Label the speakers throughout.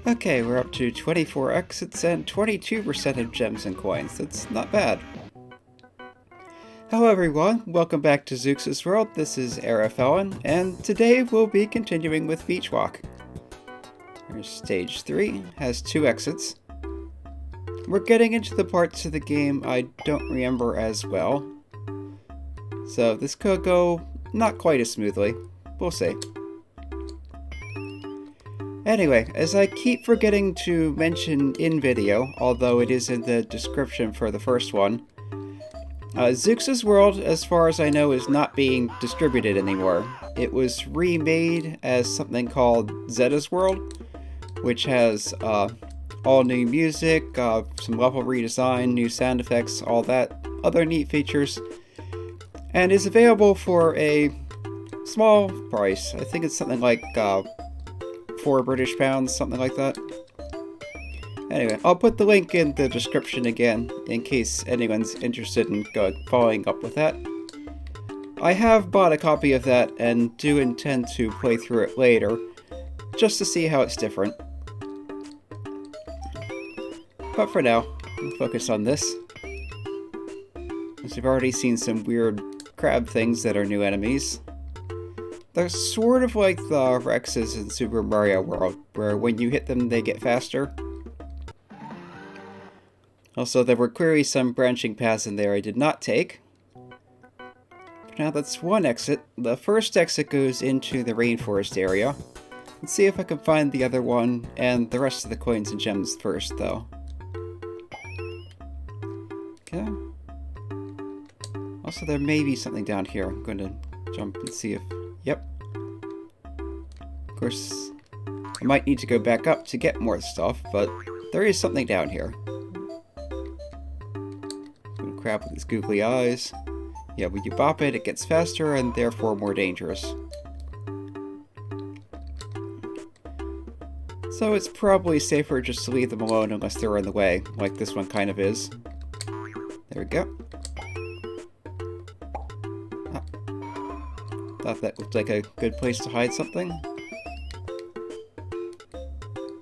Speaker 1: Okay, we're up to 24 exits and 22% of gems and coins. That's not bad. Hello everyone, welcome back to Zeux' World. This is Ellen, and today we'll be continuing with Beachwalk. Here's stage 3, has 2 exits. We're getting into the parts of the game I don't remember as well, so this could go not quite as smoothly. We'll see. Anyway, as I keep forgetting to mention in video, although it is in the description for the first one, Zeux' World, as far as I know, is not being distributed anymore. It was remade as something called Zeux' World, which has all new music, some level redesign, new sound effects, all that, other neat features, and is available for a small price. I think it's something like £4 British, something like that. Anyway, I'll put the link in the description again, in case anyone's interested in following up with that. I have bought a copy of that and do intend to play through it later, just to see how it's different. But for now, I'll focus on this, as we've already seen some weird crab things that are new enemies. They're sort of like the Rexes in Super Mario World, where when you hit them they get faster. Also, there were clearly some branching paths in there I did not take. For now, that's one exit. The first exit goes into the Rainforest Area. Let's see if I can find the other one and the rest of the coins and gems first, though. Okay. Also, there may be something down here. I'm going to jump and see if... Yep. Of course, I might need to go back up to get more stuff, but there is something down here. Little crab with his googly eyes. Yeah, when you bop it, it gets faster and therefore more dangerous. So it's probably safer just to leave them alone unless they're in the way, like this one kind of is. There we go. Thought that looked like a good place to hide something.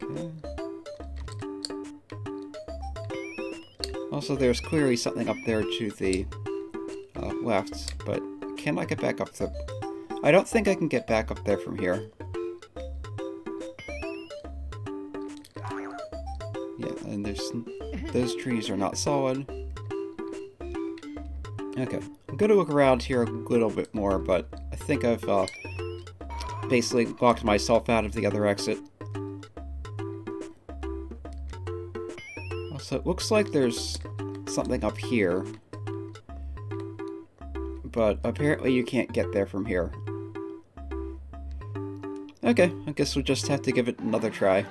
Speaker 1: Okay. Also, there's clearly something up there to the left, but can I get back up the... I don't think I can get back up there from here. Yeah, and those trees are not solid. Okay, I'm gonna look around here a little bit more, but I think I've basically locked myself out of the other exit. Also, it looks like there's something up here, but apparently you can't get there from here. Okay, I guess we'll just have to give it another try.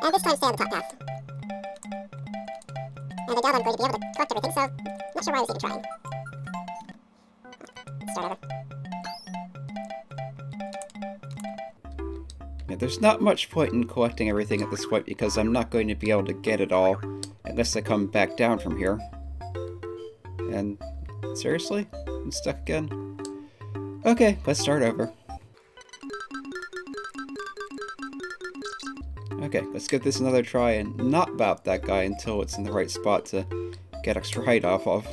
Speaker 2: And this time stay on the top path. And I doubt I'm going to be able to collect everything, so not sure why I was even trying. Start over.
Speaker 1: Yeah, there's not much point in collecting everything at this point because I'm not going to be able to get it all unless I come back down from here. And seriously? I'm stuck again? Okay, let's start over. Okay, let's give this another try and not bop that guy until it's in the right spot to get extra height off of.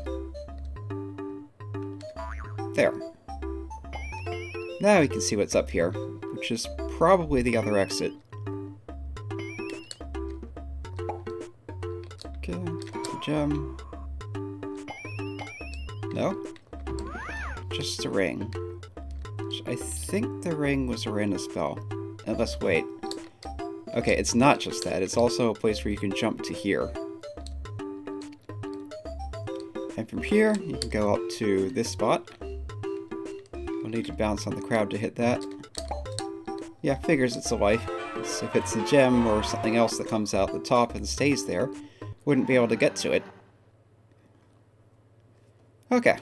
Speaker 1: There. Now we can see what's up here, which is probably the other exit. Okay, gem. No? Just a ring. I think the ring was a random spell. Unless, wait. Okay, it's not just that, it's also a place where you can jump to here. And from here, you can go up to this spot. We'll need to bounce on the crowd to hit that. Yeah, figures it's a life. If it's a gem or something else that comes out the top and stays there, wouldn't be able to get to it. Okay.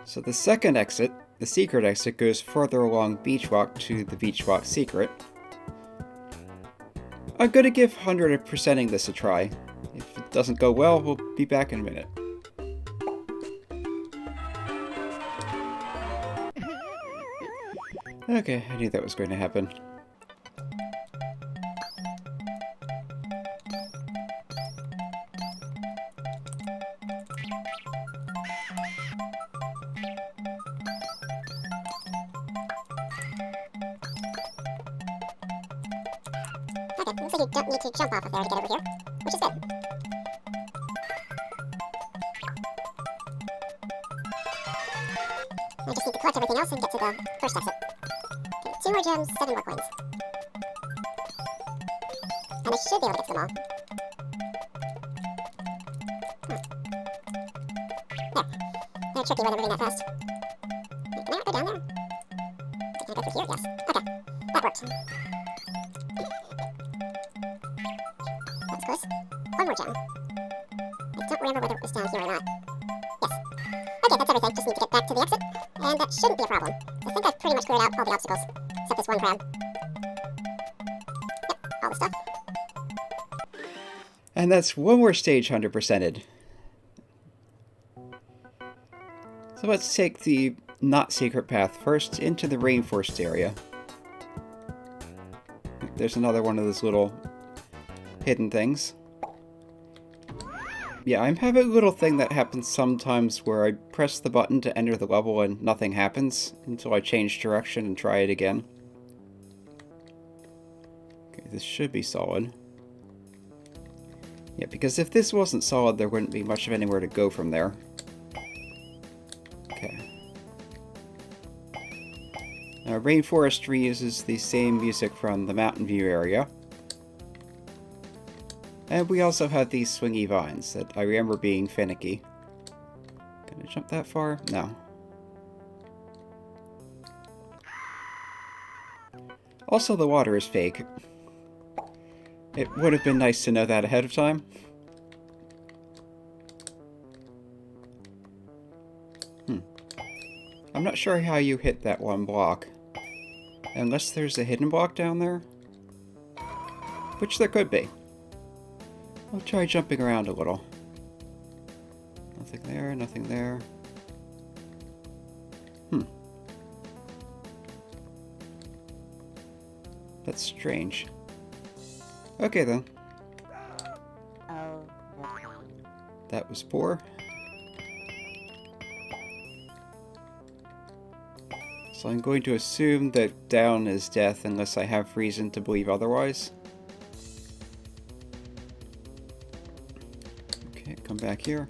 Speaker 1: So the second exit, the secret exit, goes further along Beachwalk to the Beachwalk secret. I'm gonna give 100%ing this a try. If it doesn't go well, we'll be back in a minute. Okay, I knew that was going to happen.
Speaker 2: Okay, looks like you don't need to jump off of there to get over here, which is good. I just need to collect everything else and get to the first exit. Okay, 2 more gems, 7 more coins. And I should be able to get to them all. They're tricky when they're moving that fast. Wait, can I not go down there? Can I go through here? Yes. Okay, that worked. That was close. 1 more gem. I don't remember whether it was down here or not. Yes. Okay, that's everything. Just need to get back to the exit, and that shouldn't be a problem. I think I've pretty much cleared out all the obstacles, except this one crab. Yep, all the stuff.
Speaker 1: And that's one more stage 100%ed. So let's take the not secret path first into the Rainforest Area. There's another one of those little hidden things. Yeah, I'm having a little thing that happens sometimes where I press the button to enter the level and nothing happens until I change direction and try it again. Okay, this should be solid. Yeah, because if this wasn't solid, there wouldn't be much of anywhere to go from there. Okay. Now, Rainforest reuses the same music from the Mountain View area. And we also have these swingy vines that I remember being finicky. Can I jump that far? No. Also, the water is fake. It would have been nice to know that ahead of time. I'm not sure how you hit that one block. Unless there's a hidden block down there. Which there could be. I'll try jumping around a little. Nothing there, nothing there. That's strange. Okay then. That was poor. So I'm going to assume that down is death unless I have reason to believe otherwise. Okay, come back here.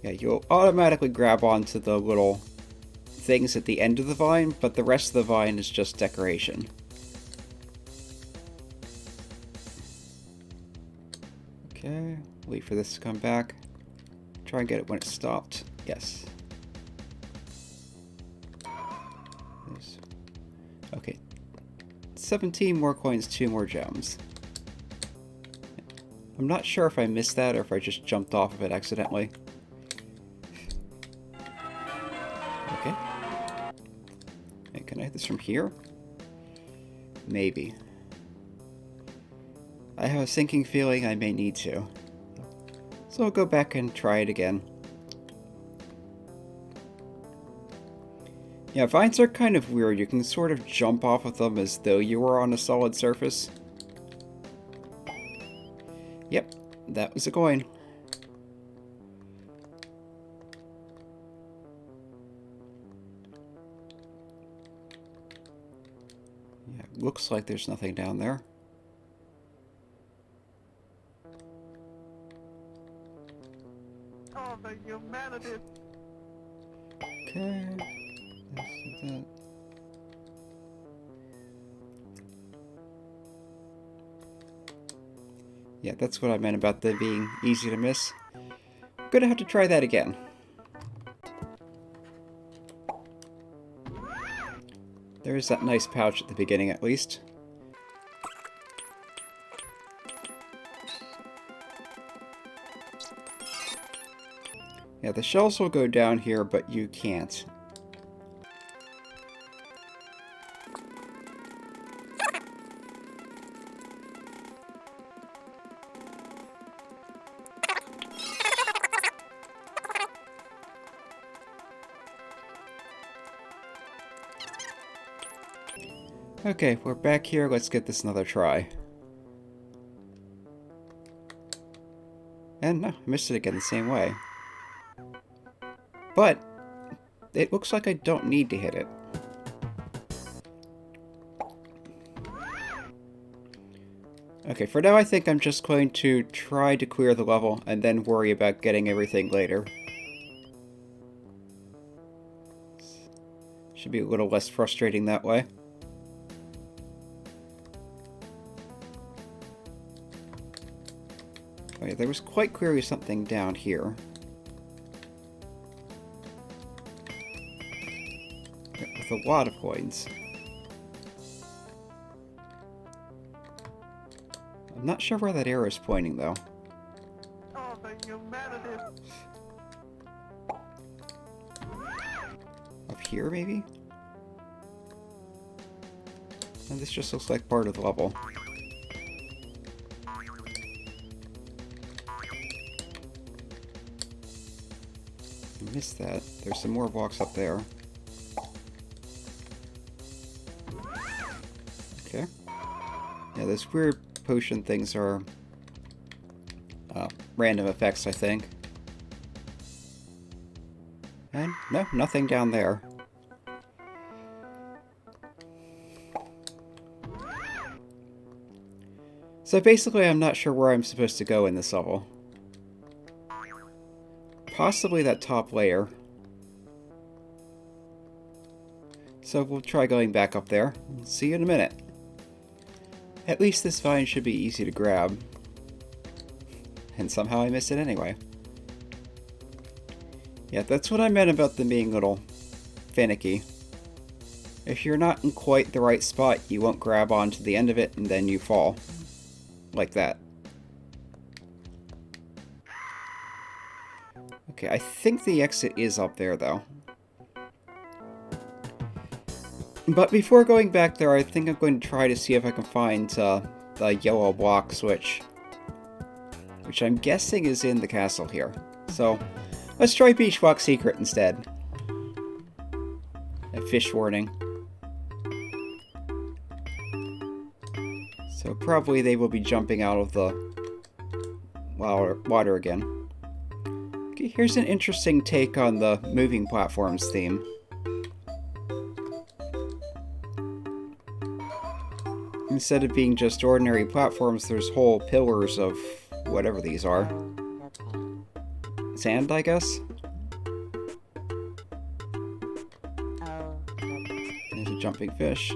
Speaker 1: Yeah, you'll automatically grab onto the little things at the end of the vine, but the rest of the vine is just decoration. Okay, wait for this to come back. Try and get it when it stopped. Yes. Okay. 17 more coins, 2 more gems. I'm not sure if I missed that or if I just jumped off of it accidentally. Okay. Hey, can I hit this from here? Maybe. I have a sinking feeling I may need to. So I'll go back and try it again. Yeah, vines are kind of weird. You can sort of jump off of them as though you were on a solid surface. Yep, that was a coin. Yeah, looks like there's nothing down there.
Speaker 3: Oh, the humanity!
Speaker 1: Okay. That. Yeah, that's what I meant about them being easy to miss. I'm gonna have to try that again. There's that nice pouch at the beginning, at least. Yeah, the shells will go down here, but you can't. Okay, we're back here. Let's get this another try. And no, I missed it again the same way. But it looks like I don't need to hit it. Okay, for now I think I'm just going to try to clear the level and then worry about getting everything later. Should be a little less frustrating that way. Okay, there was quite clearly something down here. With a lot of coins. I'm not sure where that arrow is pointing, though.
Speaker 3: Oh, the humanity!
Speaker 1: Up here, maybe? And this just looks like part of the level. I missed that. There's some more blocks up there. Okay. Yeah, those weird potion things are random effects, I think. And no, nothing down there. So basically, I'm not sure where I'm supposed to go in this level. Possibly that top layer. So we'll try going back up there. See you in a minute. At least this vine should be easy to grab. And somehow I missed it anyway. Yeah, that's what I meant about them being a little finicky. If you're not in quite the right spot, you won't grab onto the end of it and then you fall. Like that. Okay, I think the exit is up there though. But before going back there, I think I'm going to try to see if I can find the yellow block switch. Which I'm guessing is in the castle here. So, let's try Beachwalk Secret instead. A fish warning. So probably they will be jumping out of the water again. Okay, here's an interesting take on the moving platforms theme. Instead of being just ordinary platforms, there's whole pillars of whatever these are. Sand, I guess? There's a jumping fish.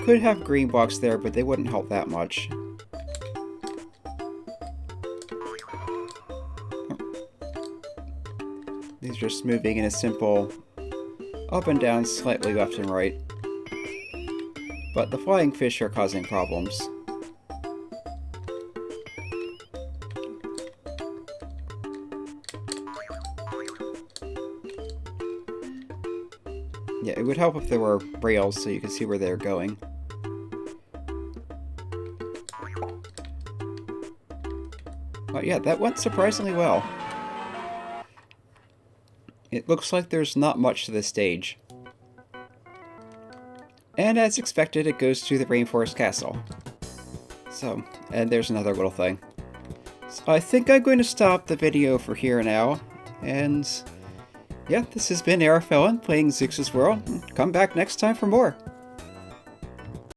Speaker 1: Could have green blocks there, but they wouldn't help that much. These are just moving in a simple up and down, slightly left and right. But the flying fish are causing problems. Yeah, it would help if there were rails so you could see where they're going. But yeah, that went surprisingly well. It looks like there's not much to this stage. And as expected, it goes to the Rainforest Castle. So, and there's another little thing. So I think I'm going to stop the video for here now. And yeah, this has been Arafellin playing Zeux' World. Come back next time for more.